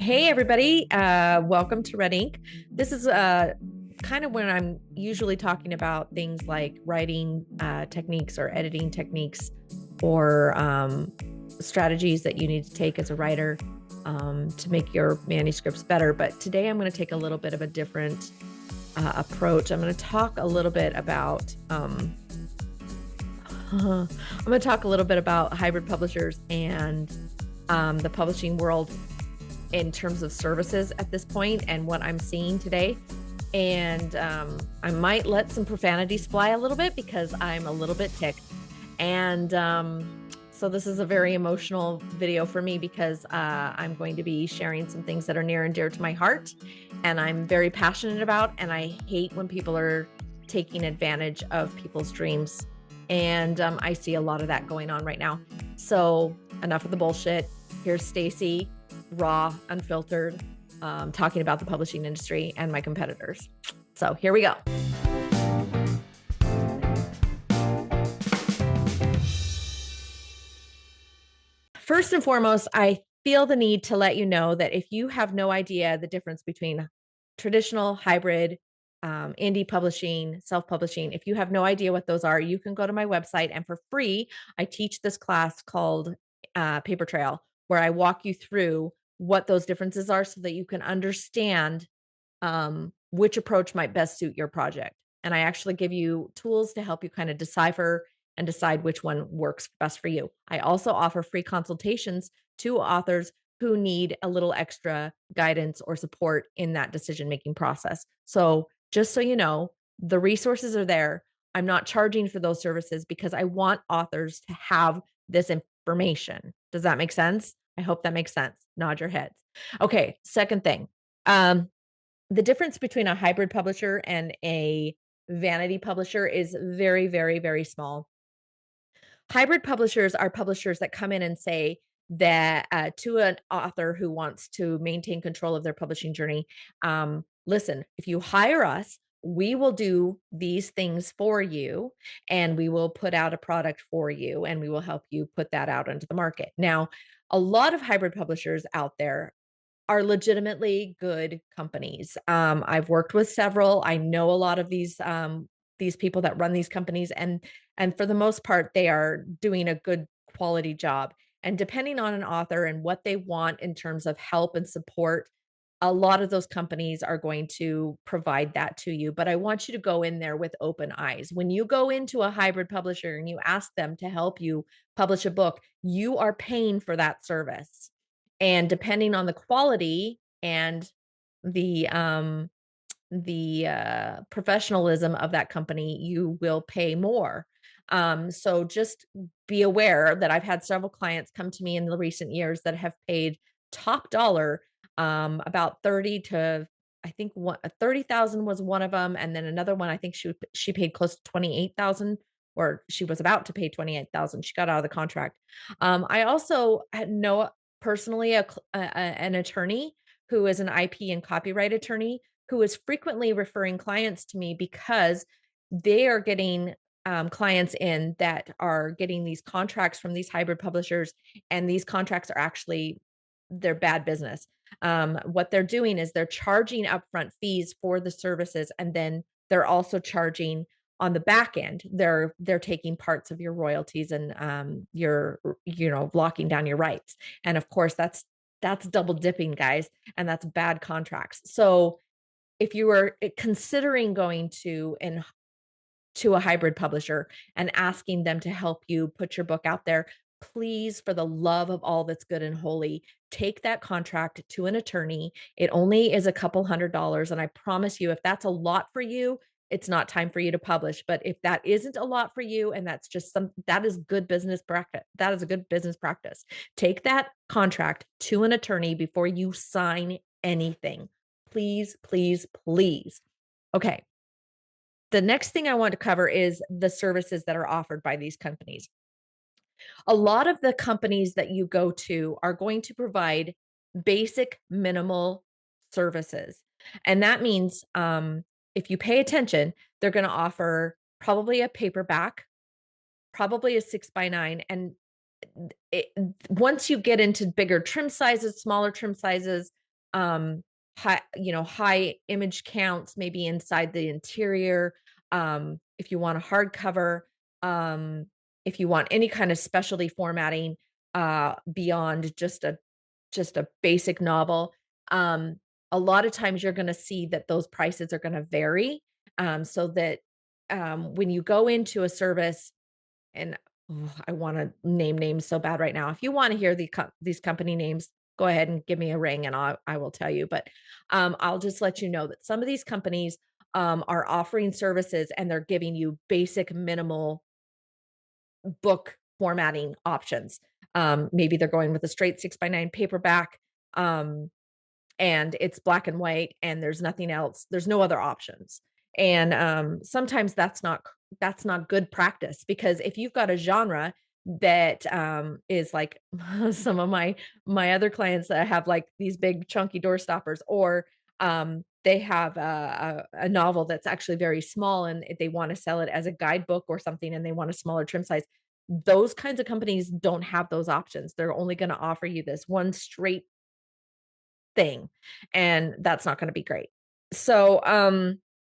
Hey, everybody. Welcome to Red Ink. This is kind of when I'm usually talking about things like writing techniques or editing techniques or strategies that you need to take as a writer to make your manuscripts better. But today I'm going to take a little bit of a different approach. I'm going to talk a little bit about hybrid publishers and the publishing world in terms of services at this point and what I'm seeing today. And I might let some profanities fly a little bit because I'm a little bit ticked. And so this is a very emotional video for me because I'm going to be sharing some things that are near and dear to my heart and I'm very passionate about. And I hate when people are taking advantage of people's dreams. And I see a lot of that going on right now. So enough of the bullshit. Here's Stacy, raw, unfiltered, talking about the publishing industry and my competitors. So here we go. First and foremost, I feel the need to let you know that if you have no idea the difference between traditional, hybrid, indie publishing, self-publishing, if you have no idea what those are, you can go to my website and for free, I teach this class called Paper Trail, where I walk you through what those differences are so that you can understand which approach might best suit your project. And I actually give you tools to help you kind of decipher and decide which one works best for you. I also offer free consultations to authors who need a little extra guidance or support in that decision making process. So, just so you know, the resources are there. I'm not charging for those services because I want authors to have this information. Does that make sense? I hope that makes sense. Nod your heads. Okay, second thing. The difference between a hybrid publisher and a vanity publisher is very, very, very small. Hybrid publishers are publishers that come in and say that to an author who wants to maintain control of their publishing journey, listen, if you hire us, we will do these things for you and we will put out a product for you and we will help you put that out into the market. Now, a lot of hybrid publishers out there are legitimately good companies. I've worked with several. I know a lot of these people that run these companies, and for the most part, they are doing a good quality job. And depending on an author and what they want in terms of help and support, a lot of those companies are going to provide that to you. But I want you to go in there with open eyes. When you go into a hybrid publisher and you ask them to help you publish a book, you are paying for that service. And depending on the quality and the um the professionalism of that company, you will pay more. So just be aware that I've had several clients come to me in the recent years that have paid top dollar, about 30 to I think 30,000 was one of them, and then another one I think she paid close to 28,000, or she was about to pay 28,000. She got out of the contract. I also know personally an attorney who is an IP and copyright attorney who is frequently referring clients to me because they are getting clients in that are getting these contracts from these hybrid publishers, and these contracts are actually they're bad business. What they're doing is they're charging upfront fees for the services, and then they're also charging on the back end. They're taking parts of your royalties and you're locking down your rights. And of course, that's double dipping, guys, and that's bad contracts. So if you were considering going to a hybrid publisher and asking them to help you put your book out there, please, for the love of all that's good and holy, take that contract to an attorney. It only is a couple $100s. And I promise you, if that's a lot for you, it's not time for you to publish. But if that isn't a lot for you, and that's just that is good business practice. That is a good business practice. Take that contract to an attorney before you sign anything. Please, please, please. Okay. The next thing I want to cover is the services that are offered by these companies. A lot of the companies that you go to are going to provide basic minimal services. And that means if you pay attention, they're going to offer probably a paperback, probably a 6x9. And it, once you get into bigger trim sizes, smaller trim sizes, high image counts, maybe inside the interior. If you want a hardcover, um, if you want any kind of specialty formatting, beyond just a basic novel, um, a lot of times you're going to see that those prices are going to vary. So that when you go into a service, and I want to name names so bad right now. If you want to hear these company names, go ahead and give me a ring, and I will tell you. But I'll just let you know that some of these companies are offering services, and they're giving you basic minimal book formatting options. Maybe they're going with a straight 6x9 paperback. And it's black and white, and there's nothing else. There's no other options. And sometimes that's not good practice, because if you've got a genre that is like some of my other clients that have like these big chunky door stoppers, or they have a novel that's actually very small, and they want to sell it as a guidebook or something, and they want a smaller trim size. Those kinds of companies don't have those options. They're only going to offer you this one straight thing, and that's not gonna be great. So,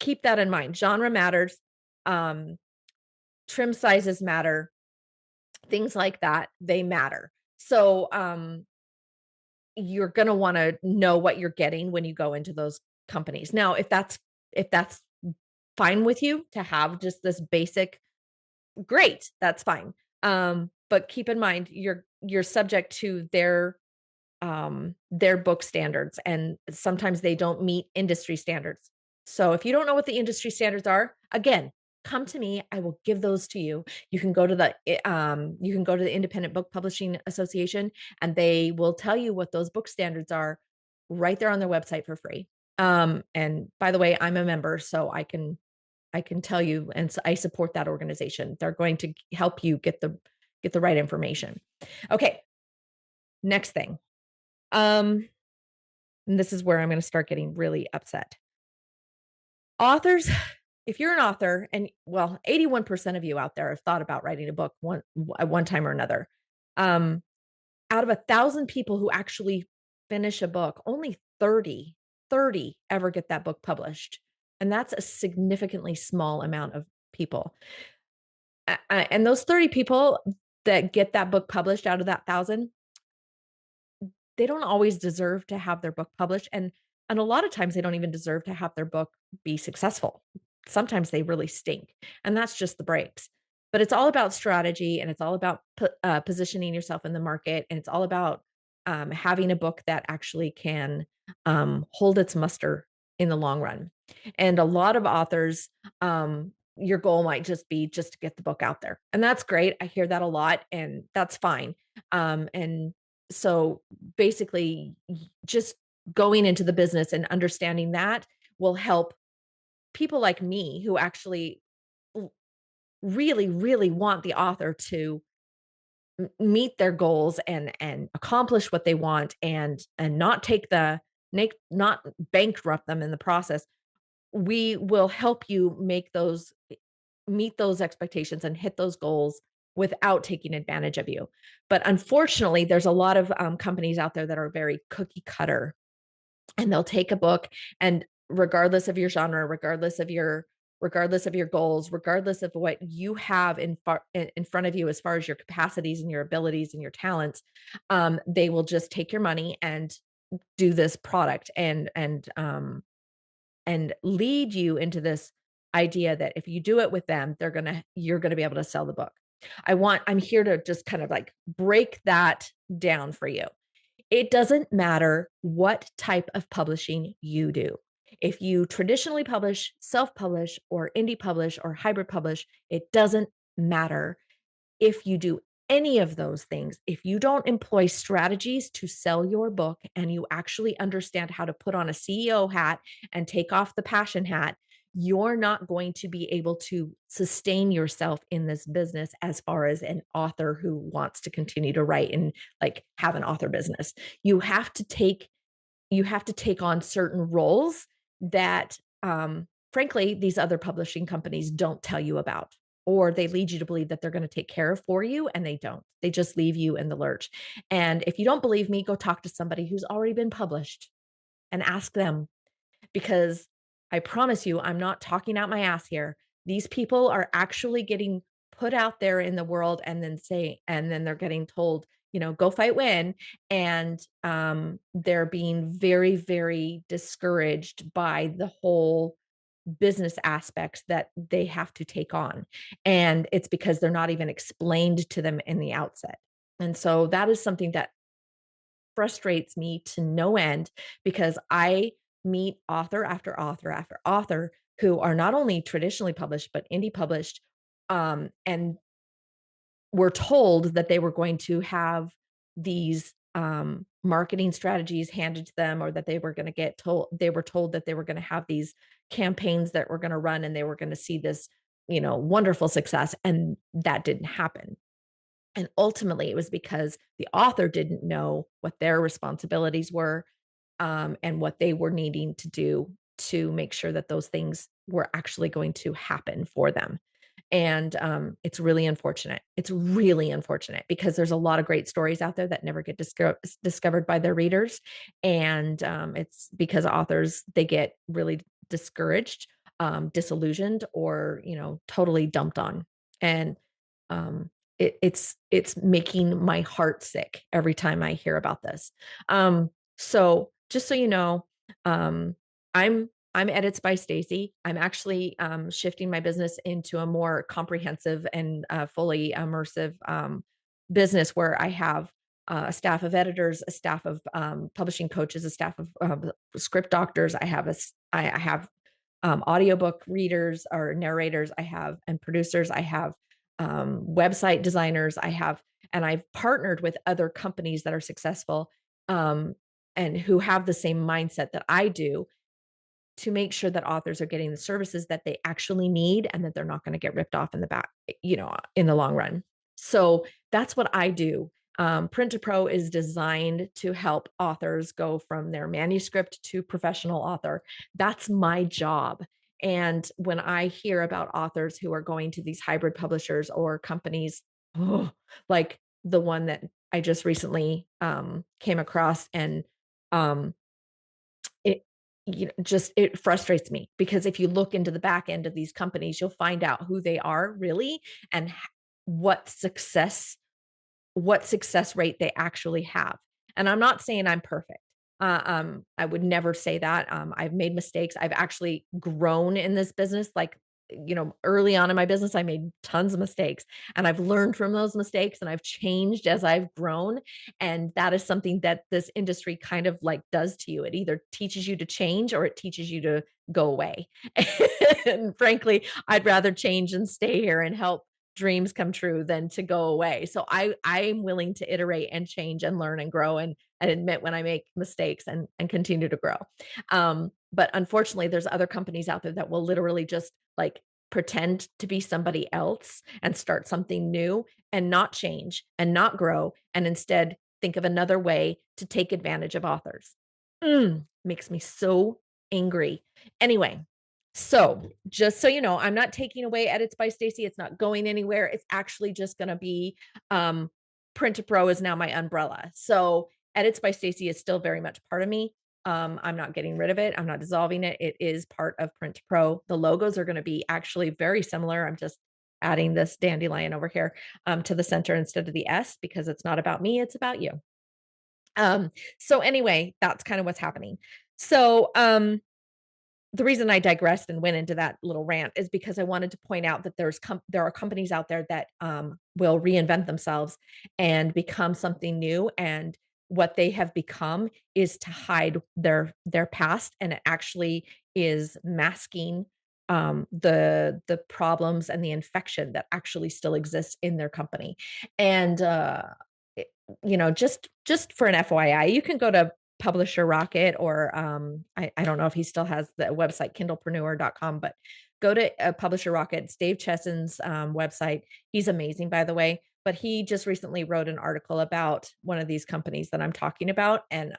keep that in mind. Genre matters, um, trim sizes matter, things like that, they matter. So, you're gonna wanna know what you're getting when you go into those companies. Now, if that's fine with you to have just this basic, great, that's fine. But keep in mind, you're subject to their book standards, and sometimes they don't meet industry standards. So if you don't know what the industry standards are, again, come to me. I will give those to you. You can go to the Independent Book Publishing Association, and they will tell you what those book standards are right there on their website for free. And by the way, I'm a member, so I can tell you, and I support that organization. They're going to help you get the right information. Okay, next thing. Um, and this is where I'm gonna start getting really upset. Authors, if you're an author, and well, 81% of you out there have thought about writing a book at one time or another. Um, Out of 1,000 people who actually finish a book, only 30 ever get that book published. And that's a significantly small amount of people. And those 30 people that get that book published out of that 1,000, they don't always deserve to have their book published, and a lot of times they don't even deserve to have their book be successful. Sometimes they really stink, and that's just the breaks. But it's all about strategy, and it's all about positioning yourself in the market, and it's all about having a book that actually can hold its muster in the long run. And a lot of authors, your goal might just be just to get the book out there, and that's great. I hear that a lot, and that's fine. And so basically, just going into the business and understanding that will help people like me who actually l- really, really want the author to meet their goals and accomplish what they want, and not take the not bankrupt them in the process. We will help you meet those expectations and hit those goals without taking advantage of you. But unfortunately, there's a lot of companies out there that are very cookie cutter, and they'll take a book, and regardless of your genre, regardless of your goals, regardless of what you have in front of you as far as your capacities and your abilities and your talents, they will just take your money and do this product, and lead you into this idea that if you do it with them, you're gonna be able to sell the book. I'm here to just kind of like break that down for you. It doesn't matter what type of publishing you do. If you traditionally publish, self-publish, or indie publish, or hybrid publish, it doesn't matter. If you do any of those things, if you don't employ strategies to sell your book, and you actually understand how to put on a CEO hat and take off the passion hat, you're not going to be able to sustain yourself in this business as far as an author who wants to continue to write and like have an author business. You have to take you have to take on certain roles that, frankly, these other publishing companies don't tell you about, or they lead you to believe that they're going to take care of for you, and they don't. They just leave you in the lurch. And if you don't believe me, go talk to somebody who's already been published. and ask them, because I promise you, I'm not talking out my ass here. These people are actually getting put out there in the world and then they're getting told, go fight win. And they're being very, very discouraged by the whole business aspects that they have to take on. And it's because they're not even explained to them in the outset. And so that is something that frustrates me to no end, because I meet author after author after author who are not only traditionally published, but indie published. And were told that they were going to have these marketing strategies handed to them, or that they were told that they were going to have these campaigns that were going to run and they were going to see this, wonderful success. And that didn't happen. And ultimately, it was because the author didn't know what their responsibilities were, and what they were needing to do to make sure that those things were actually going to happen for them. And it's really unfortunate. It's really unfortunate because there's a lot of great stories out there that never get discovered by their readers. And it's because authors, they get really discouraged, disillusioned, or, totally dumped on. And um, it's making my heart sick every time I hear about this. So just so you know, um, I'm Edits by Stacy. I'm actually shifting my business into a more comprehensive and fully immersive business where I have a staff of editors, a staff of publishing coaches, a staff of script doctors. I have audiobook readers or narrators. I have and producers. I have website designers. And I've partnered with other companies that are successful, um, and who have the same mindset that I do, to make sure that authors are getting the services that they actually need and that they're not going to get ripped off in the back, in the long run. So that's what I do. Print to Pro is designed to help authors go from their manuscript to professional author. That's my job. And when I hear about authors who are going to these hybrid publishers or companies, oh, like the one that I just recently came across, and um, it just it frustrates me, because if you look into the back end of these companies, you'll find out who they are really, and what success rate they actually have. And I'm not saying I'm perfect. I would never say that. I've made mistakes. I've actually grown in this business. Like, early on in my business, I made tons of mistakes, and I've learned from those mistakes, and I've changed as I've grown. And that is something that this industry kind of like does to you. It either teaches you to change or it teaches you to go away. And frankly, I'd rather change and stay here and help dreams come true than to go away. So I'm willing to iterate and change and learn and grow, and admit when I make mistakes, and continue to grow. But unfortunately, there's other companies out there that will literally just like pretend to be somebody else and start something new, and not change and not grow, and instead think of another way to take advantage of authors. Makes me so angry. Anyway, so just so you know, I'm not taking away Edits by Stacy. It's not going anywhere. It's actually just going to be um, Print to Pro is now my umbrella. So Edits by Stacy is still very much part of me. I'm not getting rid of it. I'm not dissolving it. It is part of Print to Pro. The logos are going to be actually very similar. I'm just adding this dandelion over here to the center instead of the S, because it's not about me, it's about you. So anyway, that's kind of what's happening. So the reason I digressed and went into that little rant is because I wanted to point out that there are companies out there that will reinvent themselves and become something new, and what they have become is to hide their past, and it actually is masking the problems and the infection that actually still exists in their company. And it- just for an FYI, you can go to Publisher Rocket, or I don't know if he still has the website kindlepreneur.com, but go to Publisher Rocket. It's Dave Chesson's website. He's amazing, by the way. But he just recently wrote an article about one of these companies that I'm talking about, and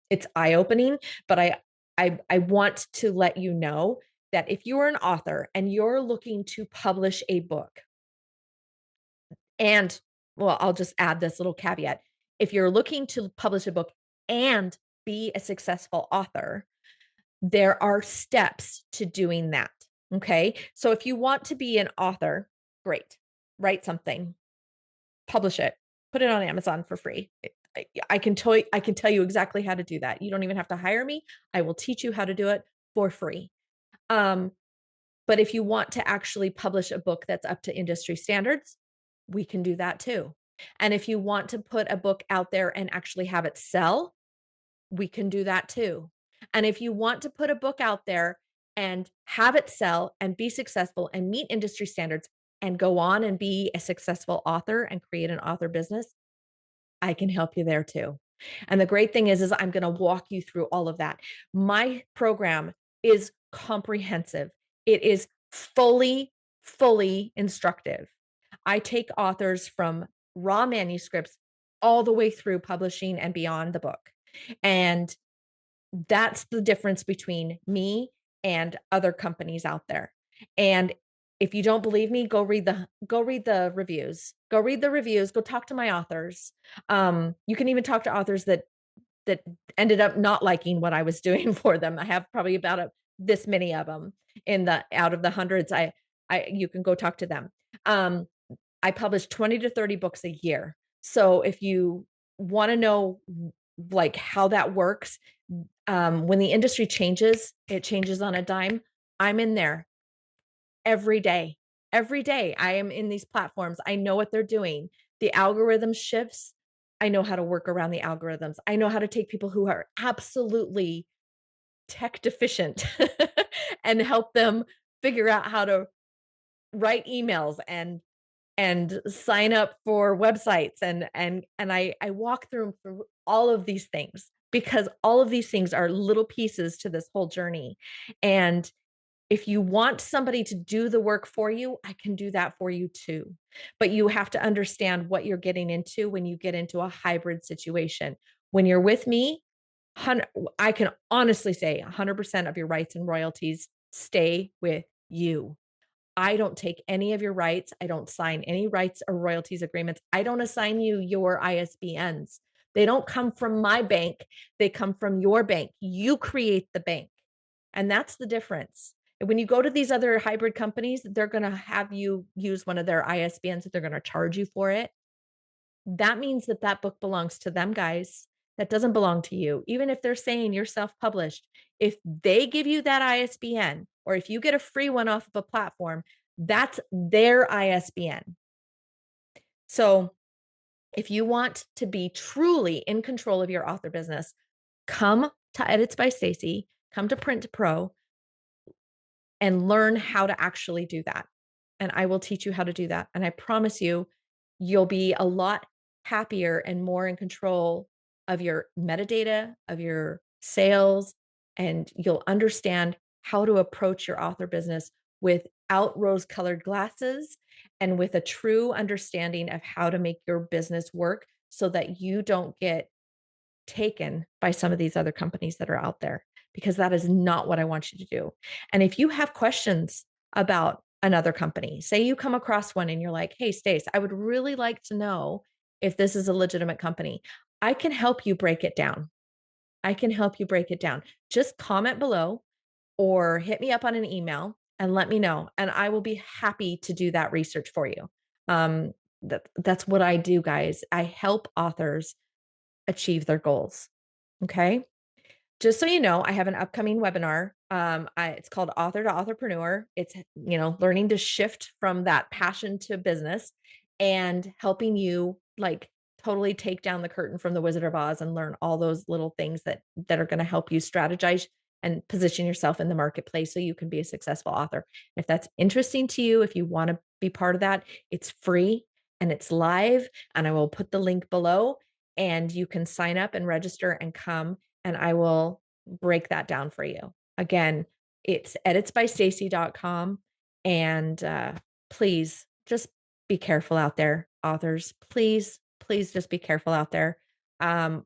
it's eye opening. But I want to let you know that if you are an author and you're looking to publish a book, and well, I'll just add this little caveat: if you're looking to publish a book and be a successful author, there are steps to doing that. Okay. So if you want to be an author, great. Write something, publish it, put it on Amazon for free. I can tell you exactly how to do that. You don't even have to hire me. I will teach you how to do it for free. Um, but if you want to actually publish a book that's up to industry standards, we can do that too. And if you want to put a book out there and actually have it sell, we can do that too. And if you want to put a book out there and have it sell and be successful and meet industry standards and go on and be a successful author and create an author business, I can help you there too. And the great thing is I'm going to walk you through all of that. My program is comprehensive. It is fully instructive. I take authors from raw manuscripts all the way through publishing and beyond the book. And that's the difference between me and other companies out there. And if you don't believe me, go read the reviews. Go read the reviews, go talk to my authors. You can even talk to authors that ended up not liking what I was doing for them. I have probably about this many of them in the out of the hundreds. I you can go talk to them. Um, I publish 20 to 30 books a year. So if you want to know like how that works, when the industry changes, it changes on a dime. I'm in there every day. Every day I am in these platforms. I know what they're doing. The algorithm shifts. I know how to work around the algorithms. I know how to take people who are absolutely tech deficient and help them figure out how to write emails and sign up for websites and I walk through all of these things because all of these things are little pieces to this whole journey. And if you want somebody to do the work for you, I can do that for you too. But you have to understand what you're getting into when you get into a hybrid situation. When you're with me, I can honestly say 100% of your rights and royalties stay with you. I don't take any of your rights. I don't sign any rights or royalties agreements. I don't assign you your ISBNs. They don't come from my bank. They come from your bank. You create the bank. And that's the difference. When you go to these other hybrid companies, they're going to have you use one of their ISBNs that they're going to charge you for it. That means that that book belongs to them, guys. That doesn't belong to you. Even if they're saying you're self-published, if they give you that ISBN or if you get a free one off of a platform, that's their ISBN. So if you want to be truly in control of your author business, come to Edits by Stacy, come to Print to Pro and learn how to actually do that. And I will teach you how to do that. And I promise you, you'll be a lot happier and more in control of your metadata, of your sales, and you'll understand how to approach your author business without rose colored glasses and with a true understanding of how to make your business work so that you don't get taken by some of these other companies that are out there, because that is not what I want you to do. And if you have questions about another company, say you come across one and you're like, hey, Stace, I would really like to know if this is a legitimate company. I can help you break it down. I can help you break it down. Just comment below or hit me up on an email and let me know. And I will be happy to do that research for you. That's what I do, guys. I help authors achieve their goals. Okay. Just so you know, I have an upcoming webinar. It's called Author to Authorpreneur. It's, learning to shift from that passion to business and helping you like totally take down the curtain from the Wizard of Oz and learn all those little things that are going to help you strategize and position yourself in the marketplace so you can be a successful author. If that's interesting to you, if you want to be part of that, it's free and it's live, and I will put the link below and you can sign up and register and come and I will break that down for you. Again, it's editsbystacy.com. And please just be careful out there, authors. Please just be careful out there. Um,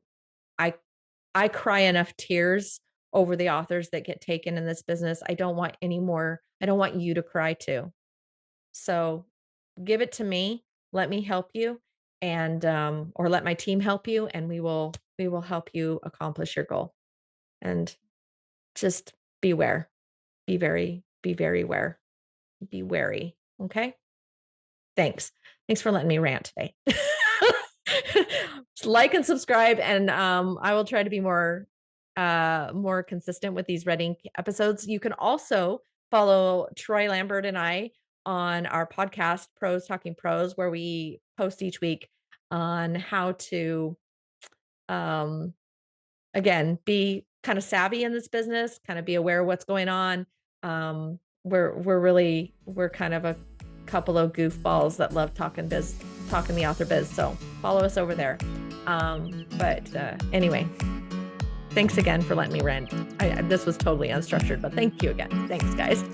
I I cry enough tears over the authors that get taken in this business. I don't want any more. I don't want you to cry too. So give it to me. Let me help you and or let my team help you and we will help you accomplish your goal. and just beware. Be very aware. Be wary. Okay. Thanks. Thanks for letting me rant today. Like and subscribe, and I will try to be more consistent with these Red Ink episodes. You can also follow Troy Lambert and I on our podcast, Pros Talking Pros, where we post each week on how to again be kind of savvy in this business, kind of be aware of what's going on. We're kind of a couple of goofballs that love talking the author biz. So follow us over there. But anyway, thanks again for letting me rant. This was totally unstructured, but thank you again. Thanks, guys.